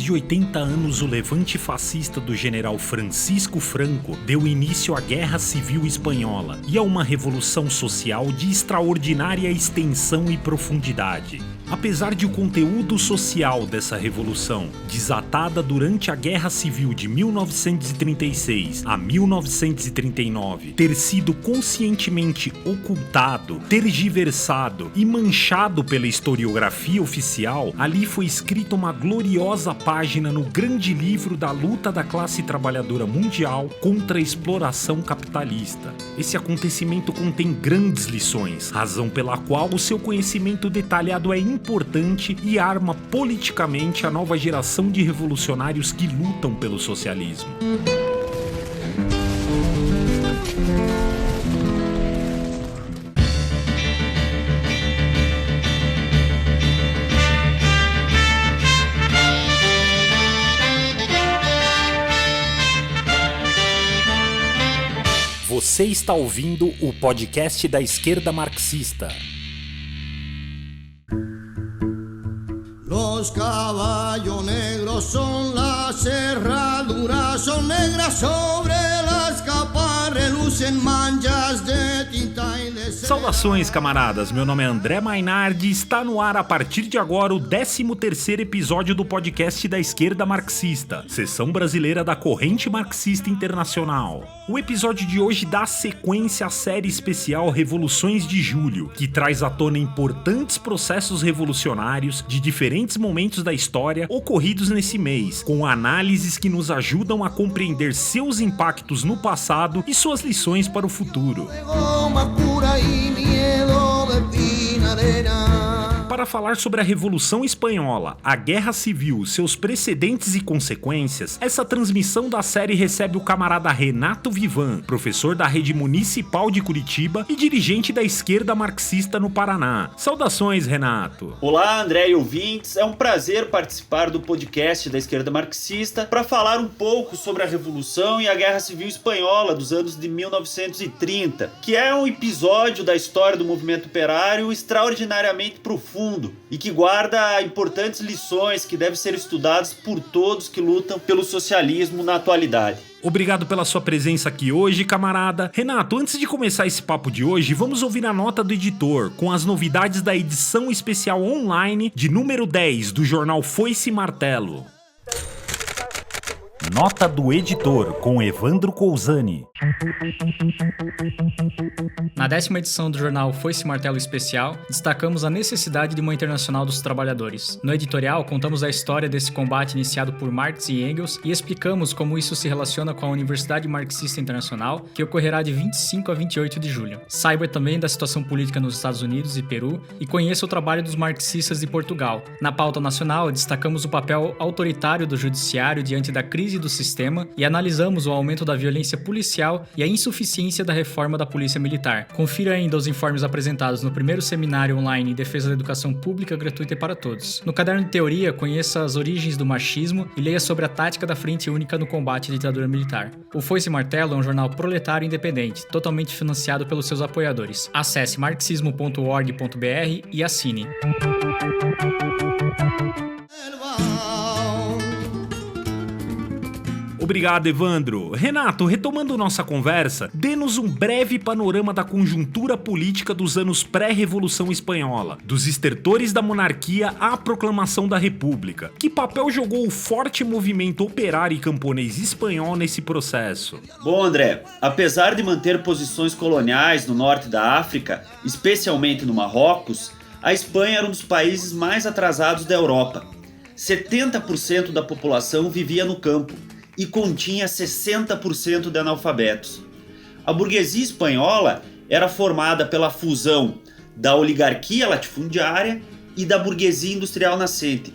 de 80 anos, o levante fascista do general Francisco Franco deu início à Guerra Civil Espanhola e a uma revolução social de extraordinária extensão e profundidade. Apesar de o conteúdo social dessa revolução, desatada durante a Guerra Civil de 1936 a 1939, ter sido conscientemente ocultado, tergiversado e manchado pela historiografia oficial, ali foi escrita uma gloriosa página no grande livro da luta da classe trabalhadora mundial contra a exploração capitalista. Esse acontecimento contém grandes lições, razão pela qual o seu conhecimento detalhado é importante e arma politicamente a nova geração de revolucionários que lutam pelo socialismo. Você está ouvindo o podcast da esquerda marxista. Los caballos negros son las cerraduras, son negras sobre las capas, relucen manchas de tinta y de cera. Saudações, camaradas, meu nome é André Mainardi e está no ar a partir de agora o 13º episódio do podcast da esquerda marxista, seção brasileira da Corrente Marxista Internacional. O episódio de hoje dá sequência à série especial Revoluções de Julho, que traz à tona importantes processos revolucionários de diferentes momentos da história ocorridos nesse mês, com análises que nos ajudam a compreender seus impactos no passado e suas lições para o futuro. Para falar sobre a Revolução Espanhola, a Guerra Civil, seus precedentes e consequências, essa transmissão da série recebe o camarada Renato Vivan, professor da Rede Municipal de Curitiba e dirigente da esquerda marxista no Paraná. Saudações, Renato! Olá, André e ouvintes, é um prazer participar do podcast da esquerda marxista para falar um pouco sobre a Revolução e a Guerra Civil Espanhola dos anos de 1930, que é um episódio da história do movimento operário extraordinariamente profundo e que guarda importantes lições que devem ser estudadas por todos que lutam pelo socialismo na atualidade. Obrigado pela sua presença aqui hoje, camarada. Renato, antes de começar esse papo de hoje, vamos ouvir a nota do editor com as novidades da edição especial online de número 10 do jornal Foice e Martelo. Nota do editor, com Evandro Cousani. Na 10ª edição do jornal Foice e Martelo Especial, destacamos a necessidade de uma internacional dos trabalhadores. No editorial, contamos a história desse combate iniciado por Marx e Engels e explicamos como isso se relaciona com a Universidade Marxista Internacional, que ocorrerá de 25 a 28 de julho. Saiba também da situação política nos Estados Unidos e Peru e conheça o trabalho dos marxistas de Portugal. Na pauta nacional, destacamos o papel autoritário do judiciário diante da crise do sistema e analisamos o aumento da violência policial e a insuficiência da reforma da polícia militar. Confira ainda os informes apresentados no primeiro seminário online em defesa da educação pública gratuita para todos. No caderno de teoria, conheça as origens do machismo e leia sobre a tática da Frente Única no combate à ditadura militar. O Foice e Martelo é um jornal proletário independente, totalmente financiado pelos seus apoiadores. Acesse marxismo.org.br e assine. Obrigado, Evandro. Renato, retomando nossa conversa, dê-nos um breve panorama da conjuntura política dos anos pré-Revolução Espanhola, dos estertores da monarquia à proclamação da República. Que papel jogou o forte movimento operário e camponês espanhol nesse processo? Bom, André, apesar de manter posições coloniais no norte da África, especialmente no Marrocos, a Espanha era um dos países mais atrasados da Europa. 70% da população vivia no campo e continha 60% de analfabetos. A burguesia espanhola era formada pela fusão da oligarquia latifundiária e da burguesia industrial nascente,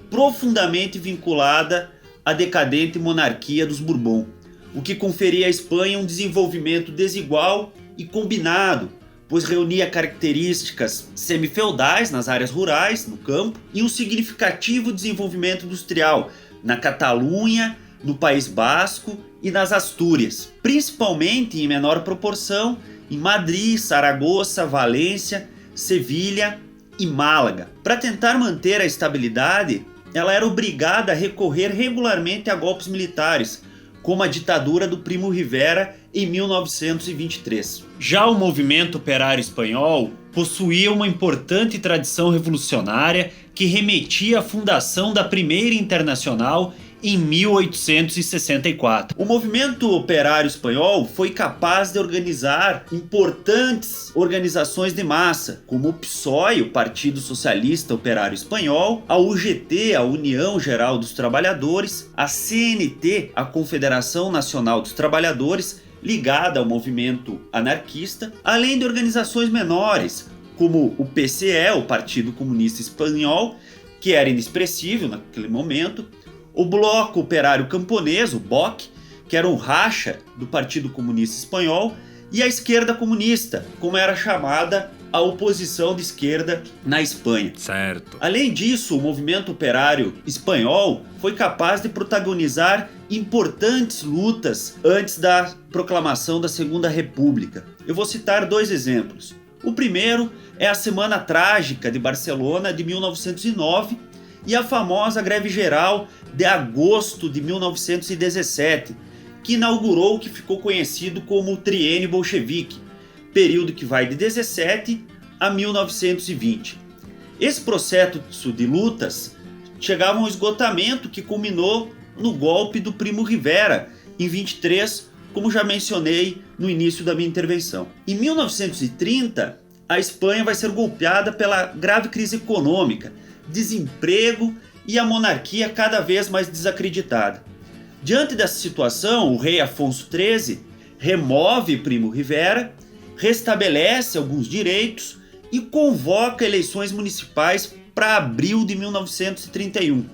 profundamente vinculada à decadente monarquia dos Bourbon, o que conferia à Espanha um desenvolvimento desigual e combinado, pois reunia características semifeudais nas áreas rurais, no campo, e um significativo desenvolvimento industrial na Catalunha, no País Basco e nas Astúrias, principalmente em menor proporção em Madrid, Saragoça, Valência, Sevilha e Málaga. Para tentar manter a estabilidade, ela era obrigada a recorrer regularmente a golpes militares, como a ditadura do Primo Rivera em 1923. Já o movimento operário espanhol possuía uma importante tradição revolucionária que remetia à fundação da Primeira Internacional em 1864. O movimento operário espanhol foi capaz de organizar importantes organizações de massa, como o PSOE, o Partido Socialista Operário Espanhol, a UGT, a União Geral dos Trabalhadores, a CNT, a Confederação Nacional dos Trabalhadores, ligada ao movimento anarquista, além de organizações menores, como o PCE, o Partido Comunista Espanhol, que era inexpressivo naquele momento, o Bloco Operário Camponês, o BOC, que era um racha do Partido Comunista Espanhol, e a esquerda comunista, como era chamada a oposição de esquerda na Espanha. Certo. Além disso, o movimento operário espanhol foi capaz de protagonizar importantes lutas antes da proclamação da Segunda República. Eu vou citar 2 exemplos. O primeiro é a Semana Trágica de Barcelona de 1909 e a famosa Greve Geral de agosto de 1917, que inaugurou o que ficou conhecido como o Triênio Bolchevique, período que vai de 17 a 1920. Esse processo de lutas chegava a um esgotamento que culminou no golpe do Primo Rivera, em 23, como já mencionei no início da minha intervenção. Em 1930, a Espanha vai ser golpeada pela grave crise econômica, desemprego e a monarquia cada vez mais desacreditada. Diante dessa situação, o rei Afonso XIII remove Primo Rivera, restabelece alguns direitos e convoca eleições municipais para abril de 1931.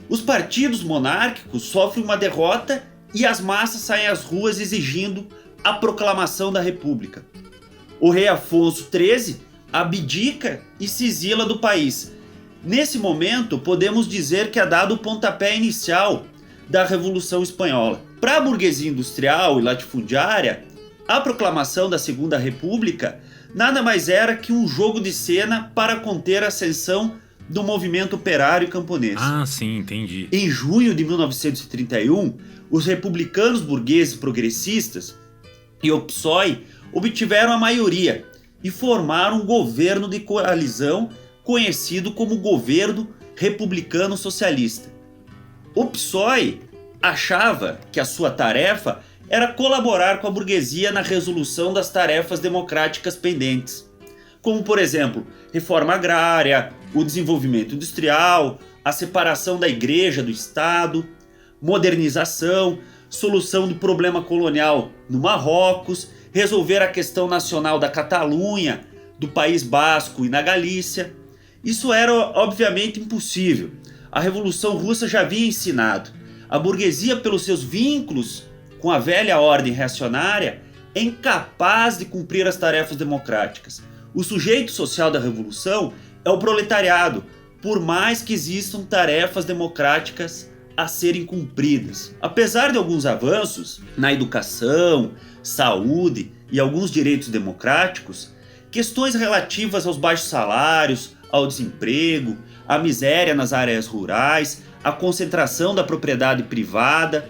Os partidos monárquicos sofrem uma derrota e as massas saem às ruas exigindo a proclamação da República. O rei Afonso XIII abdica e se exila do país. Nesse momento, podemos dizer que é dado o pontapé inicial da Revolução Espanhola. Para a burguesia industrial e latifundiária, a proclamação da Segunda República nada mais era que um jogo de cena para conter a ascensão do movimento operário e camponês. Ah, sim, entendi. Em junho de 1931, os republicanos burgueses progressistas e o PSOE obtiveram a maioria e formaram um governo de coalizão conhecido como Governo Republicano Socialista. O PSOE achava que a sua tarefa era colaborar com a burguesia na resolução das tarefas democráticas pendentes, como, por exemplo, reforma agrária, o desenvolvimento industrial, a separação da igreja do Estado, modernização, solução do problema colonial no Marrocos, resolver a questão nacional da Catalunha, do País Basco e na Galícia. Isso era obviamente impossível. A Revolução Russa já havia ensinado. A burguesia, pelos seus vínculos com a velha ordem reacionária, é incapaz de cumprir as tarefas democráticas. O sujeito social da Revolução é o proletariado, por mais que existam tarefas democráticas a serem cumpridas. Apesar de alguns avanços na educação, saúde e alguns direitos democráticos, questões relativas aos baixos salários, ao desemprego, à miséria nas áreas rurais, à concentração da propriedade privada,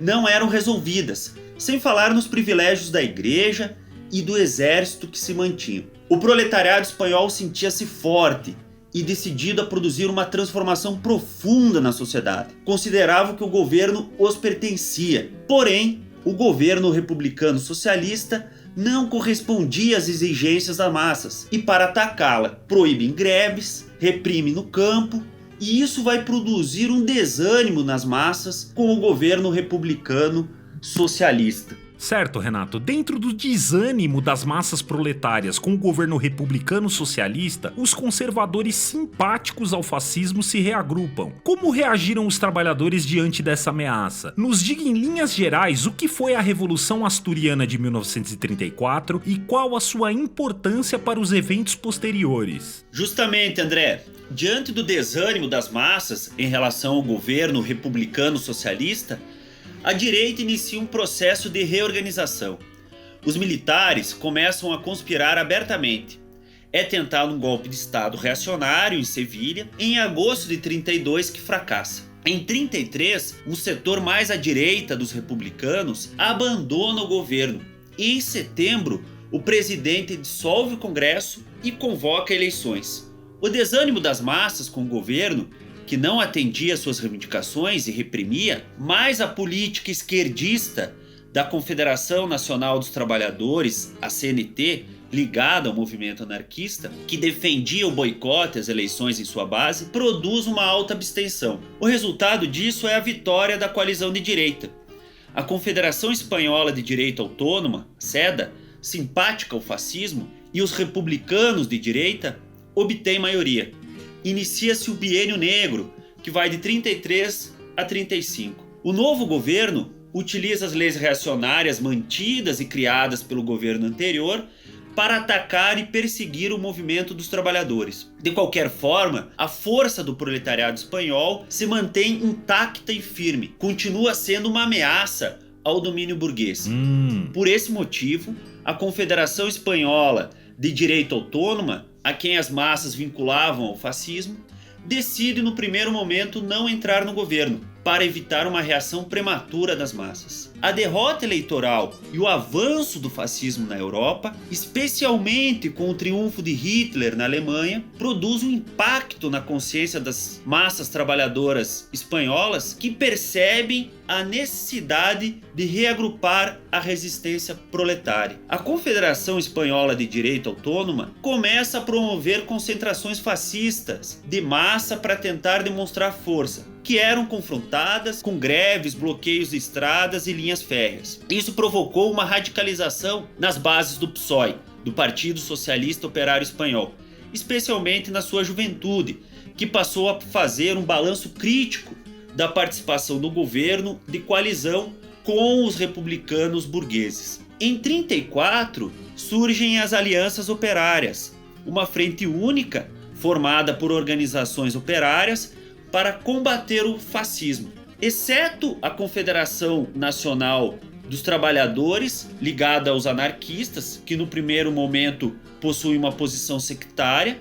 não eram resolvidas, sem falar nos privilégios da igreja e do exército que se mantinham. O proletariado espanhol sentia-se forte e decidido a produzir uma transformação profunda na sociedade. Consideravam que o governo os pertencia. Porém, o governo republicano socialista não correspondia às exigências das massas e, para atacá-la, proíbe greves, reprime no campo, e isso vai produzir um desânimo nas massas com o governo republicano socialista. Certo, Renato. Dentro do desânimo das massas proletárias com o governo republicano socialista, os conservadores simpáticos ao fascismo se reagrupam. Como reagiram os trabalhadores diante dessa ameaça? Nos diga em linhas gerais o que foi a Revolução Asturiana de 1934 e qual a sua importância para os eventos posteriores. Justamente, André. Diante do desânimo das massas em relação ao governo republicano socialista, a direita inicia um processo de reorganização. Os militares começam a conspirar abertamente. É tentado um golpe de Estado reacionário em Sevilha, em agosto de 32, que fracassa. Em 33, um setor mais à direita dos republicanos abandona o governo e em setembro o presidente dissolve o Congresso e convoca eleições. O desânimo das massas com o governo, que não atendia suas reivindicações e reprimia, mais a política esquerdista da Confederação Nacional dos Trabalhadores, a CNT, ligada ao movimento anarquista, que defendia o boicote às eleições em sua base, produz uma alta abstenção. O resultado disso é a vitória da coalizão de direita. A Confederação Espanhola de Direita Autônoma, SEDA, simpática ao fascismo, e os republicanos de direita obtêm maioria. Inicia-se o Biênio Negro, que vai de 33 a 35. O novo governo utiliza as leis reacionárias mantidas e criadas pelo governo anterior para atacar e perseguir o movimento dos trabalhadores. De qualquer forma, a força do proletariado espanhol se mantém intacta e firme, continua sendo uma ameaça ao domínio burguês. Por esse motivo, a Confederação Espanhola de Direita Autônoma, a quem as massas vinculavam ao fascismo, decide no primeiro momento não entrar no governo, para evitar uma reação prematura das massas. A derrota eleitoral e o avanço do fascismo na Europa, especialmente com o triunfo de Hitler na Alemanha, produz um impacto na consciência das massas trabalhadoras espanholas que percebem a necessidade de reagrupar a resistência proletária. A Confederação Espanhola de Direita Autônoma começa a promover concentrações fascistas de massa para tentar demonstrar força, que eram confrontadas com greves, bloqueios de estradas e linhas férreas. Isso provocou uma radicalização nas bases do PSOE, do Partido Socialista Operário Espanhol, especialmente na sua juventude, que passou a fazer um balanço crítico da participação do governo de coalizão com os republicanos burgueses. Em 34, surgem as alianças operárias, uma frente única formada por organizações operárias para combater o fascismo. Exceto a Confederação Nacional dos Trabalhadores, ligada aos anarquistas, que no primeiro momento possui uma posição sectária,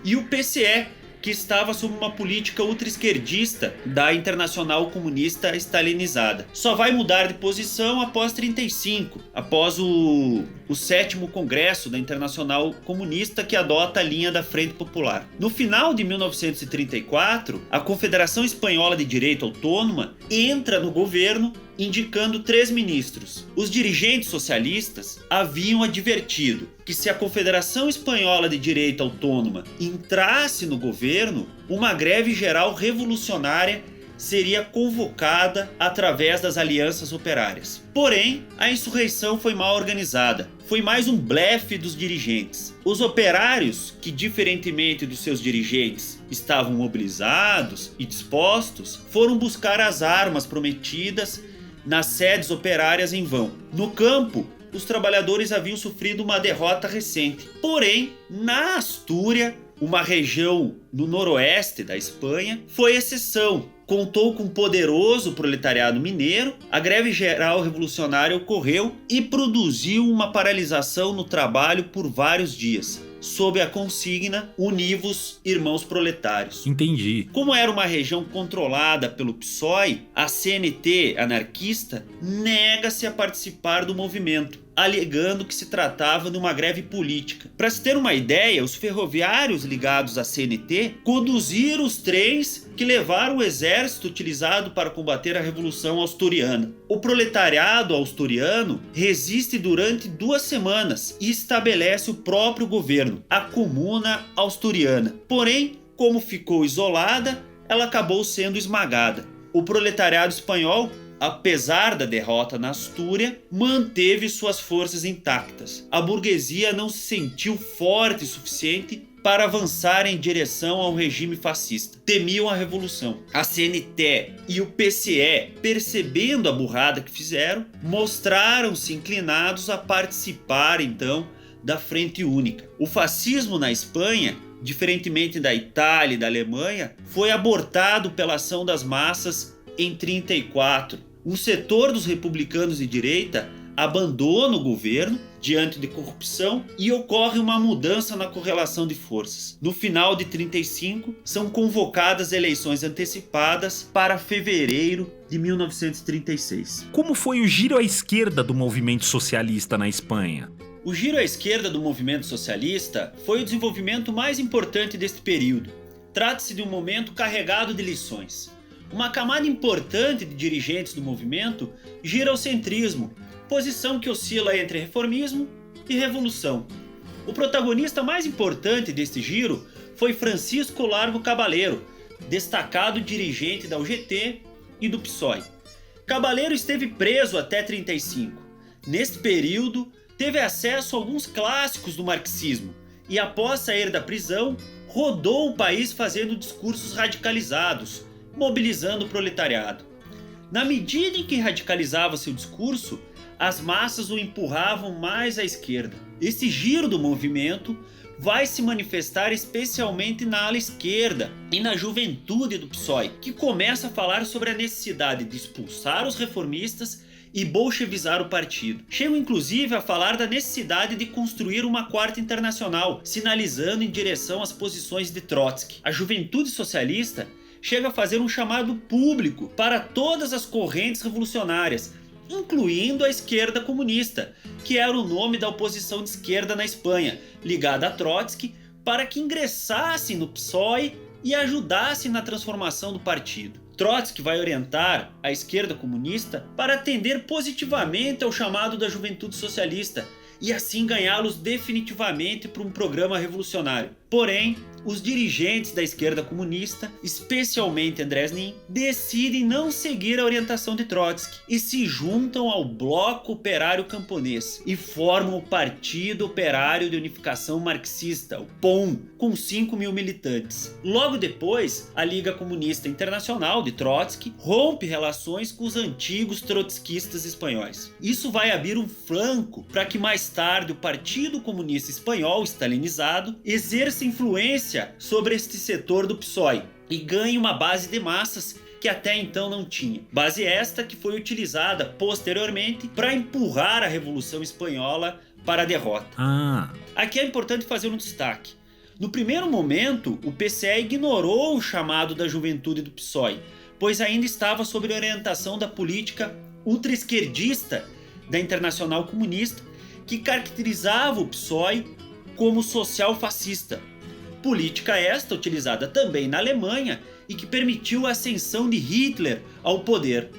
e o PCE, que estava sob uma política ultra-esquerdista da Internacional Comunista Stalinizada. Só vai mudar de posição após 35, após o 7º Congresso da Internacional Comunista, que adota a linha da Frente Popular. No final de 1934, a Confederação Espanhola de Direita Autônoma entra no governo, indicando 3 ministros. Os dirigentes socialistas haviam advertido que se a Confederação Espanhola de Direita Autônoma entrasse no governo, uma greve geral revolucionária seria convocada através das alianças operárias. Porém, a insurreição foi mal organizada. Foi mais um blefe dos dirigentes. Os operários, que diferentemente dos seus dirigentes estavam mobilizados e dispostos, foram buscar as armas prometidas nas sedes operárias em vão. No campo, os trabalhadores haviam sofrido uma derrota recente. Porém, na Astúria, uma região no noroeste da Espanha, foi exceção. Contou com um poderoso proletariado mineiro, a greve geral revolucionária ocorreu e produziu uma paralisação no trabalho por vários dias, sob a consigna Univos, Irmãos Proletários. Entendi. Como era uma região controlada pelo PSOE, a CNT anarquista nega-se a participar do movimento, alegando que se tratava de uma greve política. Para se ter uma ideia, os ferroviários ligados à CNT conduziram os trens que levaram o exército utilizado para combater a Revolução Asturiana. O proletariado asturiano resiste durante 2 semanas e estabelece o próprio governo, a Comuna Asturiana. Porém, como ficou isolada, ela acabou sendo esmagada. O proletariado espanhol, apesar da derrota na Astúria, manteve suas forças intactas. A burguesia não se sentiu forte o suficiente para avançar em direção ao regime fascista. Temiam a revolução. A CNT e o PCE, percebendo a burrada que fizeram, mostraram-se inclinados a participar, então, da Frente Única. O fascismo na Espanha, diferentemente da Itália e da Alemanha, foi abortado pela ação das massas em 34. Um setor dos republicanos de direita abandona o governo diante de corrupção e ocorre uma mudança na correlação de forças. No final de 35, são convocadas eleições antecipadas para fevereiro de 1936. Como foi o giro à esquerda do movimento socialista na Espanha? O giro à esquerda do movimento socialista foi o desenvolvimento mais importante deste período. Trata-se de um momento carregado de lições. Uma camada importante de dirigentes do movimento gira ao centrismo, posição que oscila entre reformismo e revolução. O protagonista mais importante deste giro foi Francisco Largo Caballero, destacado dirigente da UGT e do PSOE. Caballero esteve preso até 35. Neste período, teve acesso a alguns clássicos do marxismo e, após sair da prisão, rodou o país fazendo discursos radicalizados, mobilizando o proletariado. Na medida em que radicalizava seu discurso, as massas o empurravam mais à esquerda. Esse giro do movimento vai se manifestar especialmente na ala esquerda e na juventude do PSOE, que começa a falar sobre a necessidade de expulsar os reformistas e bolchevizar o partido. Chegam inclusive a falar da necessidade de construir uma quarta internacional, sinalizando em direção às posições de Trotsky. A juventude socialista chega a fazer um chamado público para todas as correntes revolucionárias, incluindo a esquerda comunista, que era o nome da oposição de esquerda na Espanha, ligada a Trotsky, para que ingressassem no PSOE e ajudassem na transformação do partido. Trotsky vai orientar a esquerda comunista para atender positivamente ao chamado da juventude socialista e assim ganhá-los definitivamente para um programa revolucionário. Porém, os dirigentes da esquerda comunista, especialmente Andrés Nin, decidem não seguir a orientação de Trotsky e se juntam ao Bloco Operário Camponês e formam o Partido Operário de Unificação Marxista, o POUM, com 5.000 militantes. Logo depois, a Liga Comunista Internacional de Trotsky rompe relações com os antigos trotskistas espanhóis. Isso vai abrir um flanco para que mais tarde o Partido Comunista Espanhol, stalinizado, exerça influência sobre este setor do PSOE e ganhe uma base de massas que até então não tinha. Base esta que foi utilizada posteriormente para empurrar a Revolução Espanhola para a derrota. Aqui é importante fazer um destaque. No primeiro momento, o PCE ignorou o chamado da juventude do PSOE, pois ainda estava sob a orientação da política ultra-esquerdista da Internacional Comunista, que caracterizava o PSOE como social-fascista. Política esta utilizada também na Alemanha e que permitiu a ascensão de Hitler ao poder.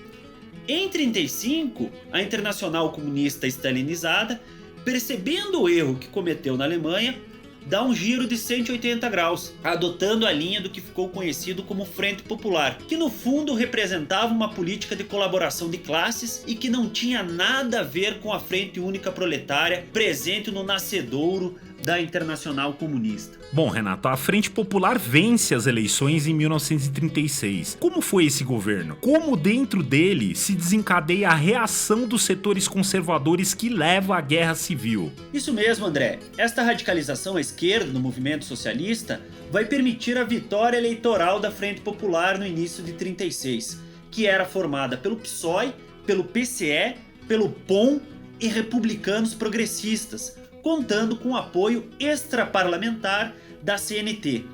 Em 1935, a Internacional Comunista stalinizada, percebendo o erro que cometeu na Alemanha, dá um giro de 180 graus, adotando a linha do que ficou conhecido como Frente Popular, que no fundo representava uma política de colaboração de classes e que não tinha nada a ver com a Frente Única Proletária presente no nascedouro da Internacional Comunista. Bom, Renato, a Frente Popular vence as eleições em 1936. Como foi esse governo? Como dentro dele se desencadeia a reação dos setores conservadores que leva à Guerra Civil? Isso mesmo, André. Esta radicalização à esquerda no movimento socialista vai permitir a vitória eleitoral da Frente Popular no início de 1936, que era formada pelo PSOE, pelo PCE, pelo POM e republicanos progressistas, contando com o apoio extraparlamentar da CNT.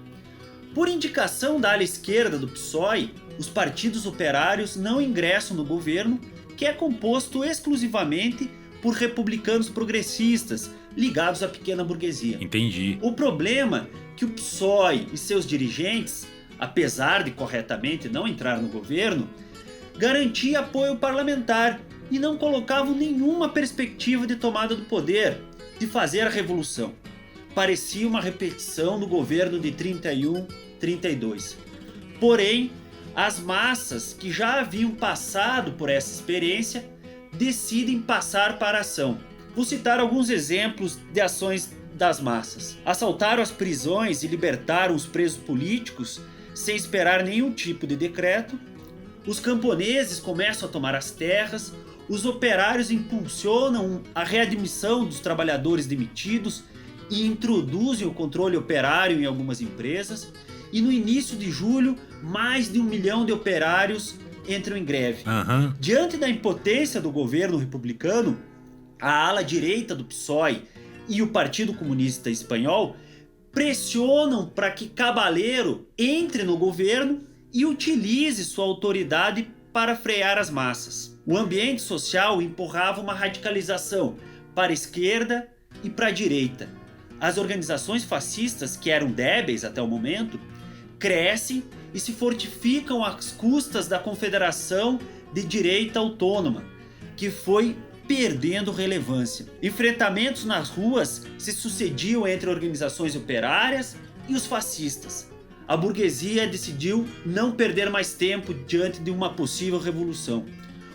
Por indicação da ala esquerda do PSOE, os partidos operários não ingressam no governo, que é composto exclusivamente por republicanos progressistas, ligados à pequena burguesia. Entendi. O problema é que o PSOE e seus dirigentes, apesar de corretamente não entrar no governo, garantia apoio parlamentar e não colocavam nenhuma perspectiva de tomada do poder, de fazer a revolução. Parecia uma repetição do governo de 31-32. Porém, as massas que já haviam passado por essa experiência decidem passar para a ação. Vou citar alguns exemplos de ações das massas. Assaltaram as prisões e libertaram os presos políticos sem esperar nenhum tipo de decreto. Os camponeses começam a tomar as terras. Os operários impulsionam a readmissão dos trabalhadores demitidos e introduzem o controle operário em algumas empresas. E no início de julho, mais de 1 milhão de operários entram em greve. Diante da impotência do governo republicano, A ala direita do PSOE e o Partido Comunista Espanhol pressionam para que Cabaleiro entre no governo e utilize sua autoridade para frear as massas. O ambiente social empurrava uma radicalização para a esquerda e para a direita. As organizações fascistas, que eram débeis até o momento, crescem e se fortificam às custas da Confederação de Direita Autônoma, que foi perdendo relevância. Enfrentamentos nas ruas se sucediam entre organizações operárias e os fascistas. A burguesia decidiu não perder mais tempo diante de uma possível revolução.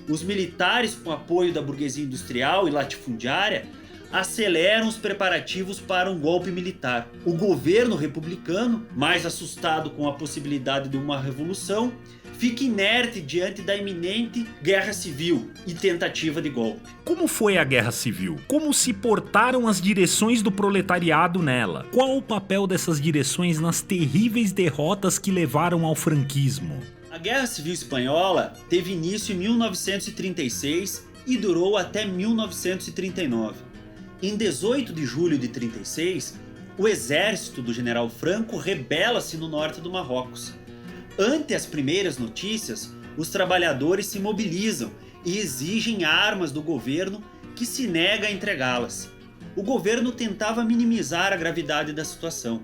Os militares, com apoio da burguesia industrial e latifundiária, aceleram os preparativos para um golpe militar. O governo republicano, mais assustado com a possibilidade de uma revolução, fica inerte diante da iminente guerra civil e tentativa de golpe. Como foi a Guerra Civil? Como se portaram as direções do proletariado nela? Qual o papel dessas direções nas terríveis derrotas que levaram ao franquismo? A Guerra Civil Espanhola teve início em 1936 e durou até 1939. Em 18 de julho de 36, o exército do general Franco rebela-se no norte do Marrocos. Ante as primeiras notícias, os trabalhadores se mobilizam e exigem armas do governo, que se nega a entregá-las. O governo tentava minimizar a gravidade da situação.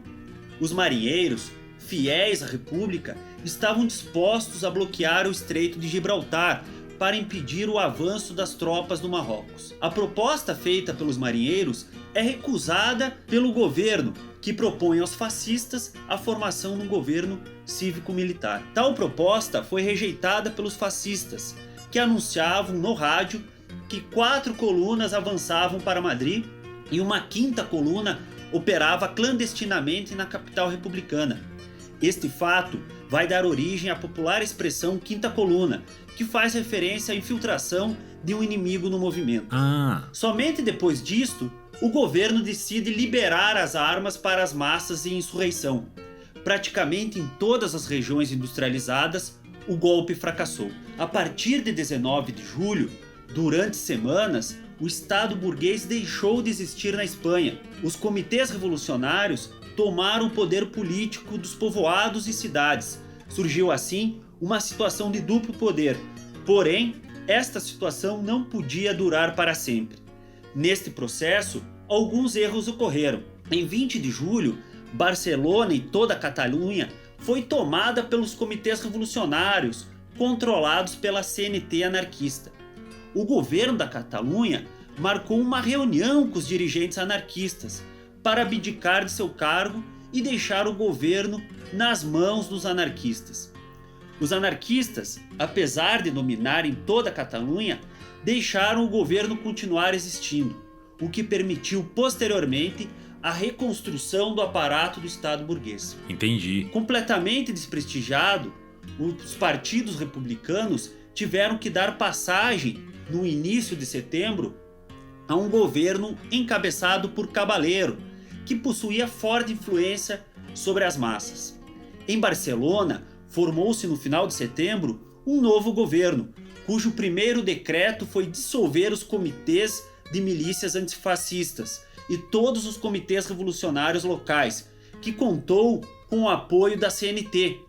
Os marinheiros, fiéis à República, estavam dispostos a bloquear o Estreito de Gibraltar para impedir o avanço das tropas do Marrocos. A proposta feita pelos marinheiros é recusada pelo governo, que propõe aos fascistas a formação de um governo cívico-militar. Tal proposta foi rejeitada pelos fascistas, que anunciavam no rádio que 4 colunas avançavam para Madrid e uma 5ª coluna operava clandestinamente na capital republicana. Este fato vai dar origem à popular expressão 5ª coluna, que faz referência à infiltração de um inimigo no movimento. Somente depois disto, o governo decide liberar as armas para as massas em insurreição. Praticamente em todas as regiões industrializadas, o golpe fracassou. A partir de 19 de julho, durante semanas, o Estado burguês deixou de existir na Espanha. Os comitês revolucionários tomaram o poder político dos povoados e cidades. Surgiu assim uma situação de duplo poder. Porém, esta situação não podia durar para sempre. Neste processo, alguns erros ocorreram. Em 20 de julho, Barcelona e toda a Catalunha foi tomada pelos comitês revolucionários, controlados pela CNT anarquista. O governo da Catalunha marcou uma reunião com os dirigentes anarquistas para abdicar de seu cargo e deixar o governo nas mãos dos anarquistas. Os anarquistas, apesar de dominarem toda a Catalunha, deixaram o governo continuar existindo, o que permitiu posteriormente a reconstrução do aparato do Estado burguês. Entendi. Completamente desprestigiado, os partidos republicanos tiveram que dar passagem, no início de setembro, a um governo encabeçado por Cabaleiro, que possuía forte influência sobre as massas. Em Barcelona, formou-se no final de setembro um novo governo, cujo primeiro decreto foi dissolver os comitês de milícias antifascistas e todos os comitês revolucionários locais, que contou com o apoio da CNT,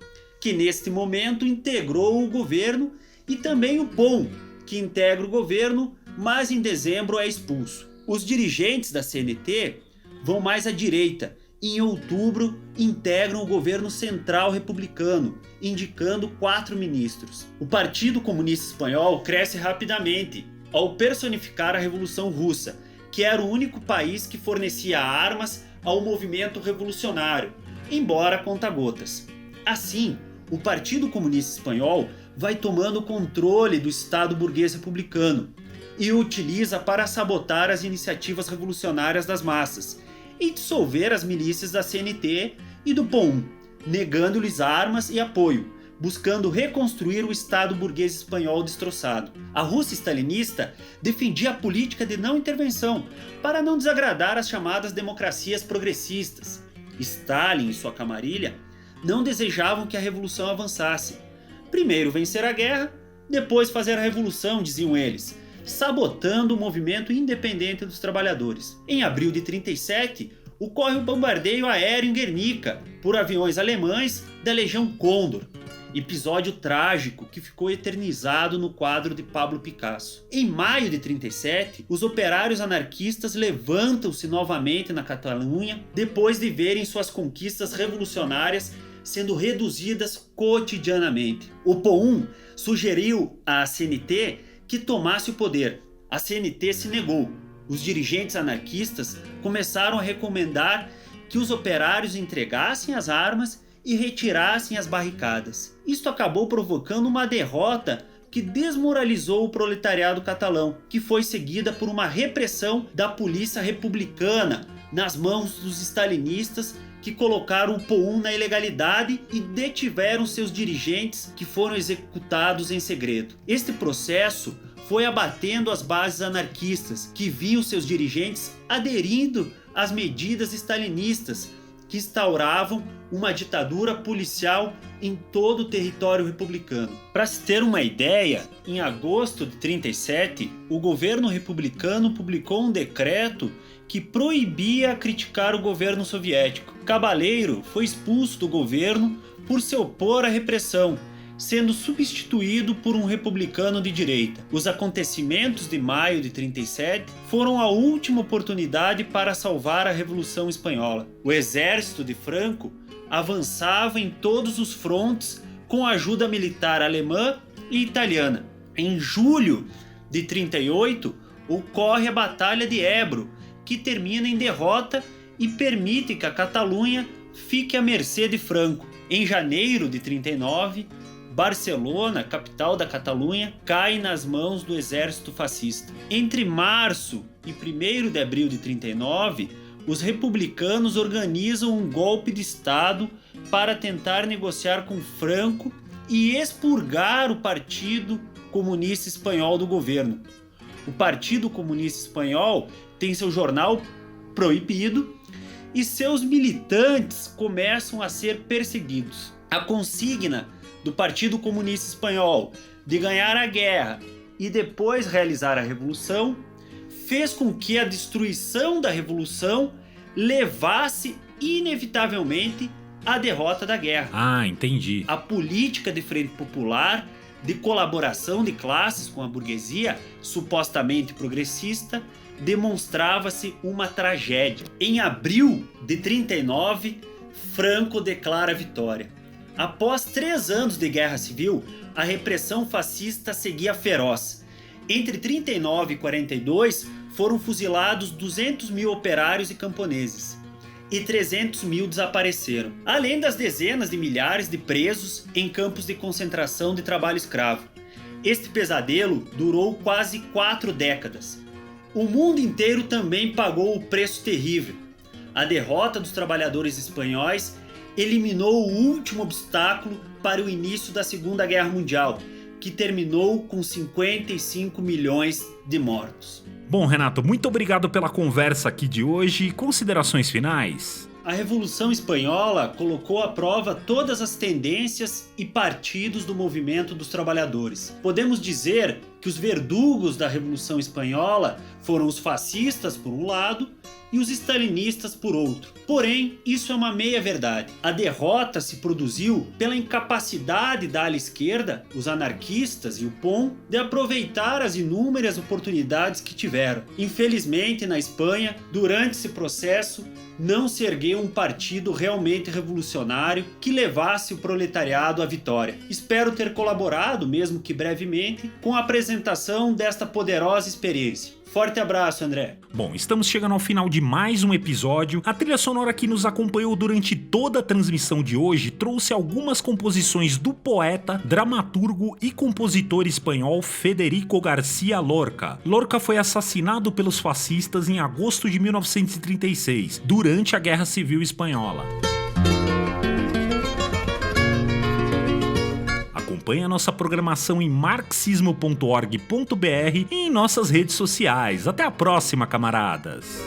que neste momento integrou o governo, e também o POM, que integra o governo, mas em dezembro é expulso. Os dirigentes da CNT vão mais à direita e em outubro integram o governo central republicano, indicando 4 ministros. O Partido Comunista Espanhol cresce rapidamente ao personificar a Revolução Russa, que era o único país que fornecia armas ao movimento revolucionário, embora a conta-gotas. Assim, o Partido Comunista Espanhol vai tomando o controle do Estado burguês republicano e o utiliza para sabotar as iniciativas revolucionárias das massas e dissolver as milícias da CNT e do POM, negando-lhes armas e apoio, buscando reconstruir o Estado burguês espanhol destroçado. A Rússia stalinista defendia a política de não intervenção para não desagradar as chamadas democracias progressistas. Stalin e sua camarilha não desejavam que a revolução avançasse. Primeiro vencer a guerra, depois fazer a revolução, diziam eles. sabotando o movimento independente dos trabalhadores. Em abril de 1937, ocorre o bombardeio aéreo em Guernica por aviões alemães da Legião Condor. Episódio trágico que ficou eternizado no quadro de Pablo Picasso. Em maio de 1937, os operários anarquistas levantam-se novamente na Catalunha depois de verem suas conquistas revolucionárias sendo reduzidas cotidianamente. O POUM sugeriu à CNT que tomasse o poder. A CNT se negou. Os dirigentes anarquistas começaram a recomendar que os operários entregassem as armas e retirassem as barricadas. Isto acabou provocando uma derrota que desmoralizou o proletariado catalão, que foi seguida por uma repressão da polícia republicana nas mãos dos stalinistas, que colocaram o POUM na ilegalidade e detiveram seus dirigentes, que foram executados em segredo. Este processo foi abatendo as bases anarquistas, que viam seus dirigentes aderindo às medidas stalinistas, que instauravam uma ditadura policial em todo o território republicano. Para se ter uma ideia, em agosto de 1937, o governo republicano publicou um decreto que proibia criticar o governo soviético. Cabaleiro foi expulso do governo por se opor à repressão, sendo substituído por um republicano de direita. Os acontecimentos de maio de 1937 foram a última oportunidade para salvar a Revolução Espanhola. O exército de Franco avançava em todos os frontes com ajuda militar alemã e italiana. Em julho de 1938, ocorre a Batalha de Ebro, que termina em derrota e permite que a Catalunha fique à mercê de Franco. Em janeiro de 1939, Barcelona, capital da Catalunha, cai nas mãos do exército fascista. Entre março e 1º de abril de 1939, os republicanos organizam um golpe de Estado para tentar negociar com Franco e expurgar o Partido Comunista Espanhol do governo. O Partido Comunista Espanhol tem seu jornal proibido e seus militantes começam a ser perseguidos. A consigna do Partido Comunista Espanhol de ganhar a guerra e depois realizar a revolução fez com que a destruição da revolução levasse inevitavelmente à derrota da guerra. Ah, entendi. A política de frente popular, de colaboração de classes com a burguesia, supostamente progressista, demonstrava-se uma tragédia. Em abril de 1939, Franco declara a vitória. Após 3 anos de guerra civil, a repressão fascista seguia feroz. Entre 1939 e 1942, foram fuzilados 200 mil operários e camponeses, e 300 mil desapareceram, além das dezenas de milhares de presos em campos de concentração de trabalho escravo. Este pesadelo durou quase 4 décadas. O mundo inteiro também pagou o preço terrível. A derrota dos trabalhadores espanhóis eliminou o último obstáculo para o início da Segunda Guerra Mundial, que terminou com 55 milhões de mortos. Bom, Renato, muito obrigado pela conversa aqui de hoje. Considerações finais? A Revolução Espanhola colocou à prova todas as tendências e partidos do movimento dos trabalhadores. Podemos dizer que os verdugos da Revolução Espanhola foram os fascistas por um lado e os stalinistas por outro. Porém, isso é uma meia-verdade. A derrota se produziu pela incapacidade da ala esquerda, os anarquistas e o POUM, de aproveitar as inúmeras oportunidades que tiveram. Infelizmente, na Espanha, durante esse processo, não se ergueu um partido realmente revolucionário que levasse o proletariado à vitória. Espero ter colaborado, mesmo que brevemente, com a apresentação desta poderosa experiência. Forte abraço, André. Bom, estamos chegando ao final de mais um episódio. A trilha sonora que nos acompanhou durante toda a transmissão de hoje trouxe algumas composições do poeta, dramaturgo e compositor espanhol Federico García Lorca. Lorca foi assassinado pelos fascistas em agosto de 1936, durante a Guerra Civil Espanhola. Acompanhe a nossa programação em marxismo.org.br e em nossas redes sociais. Até a próxima, camaradas!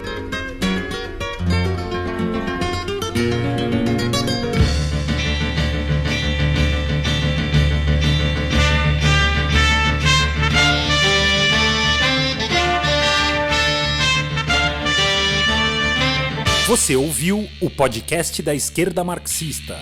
Você ouviu o podcast da Esquerda Marxista.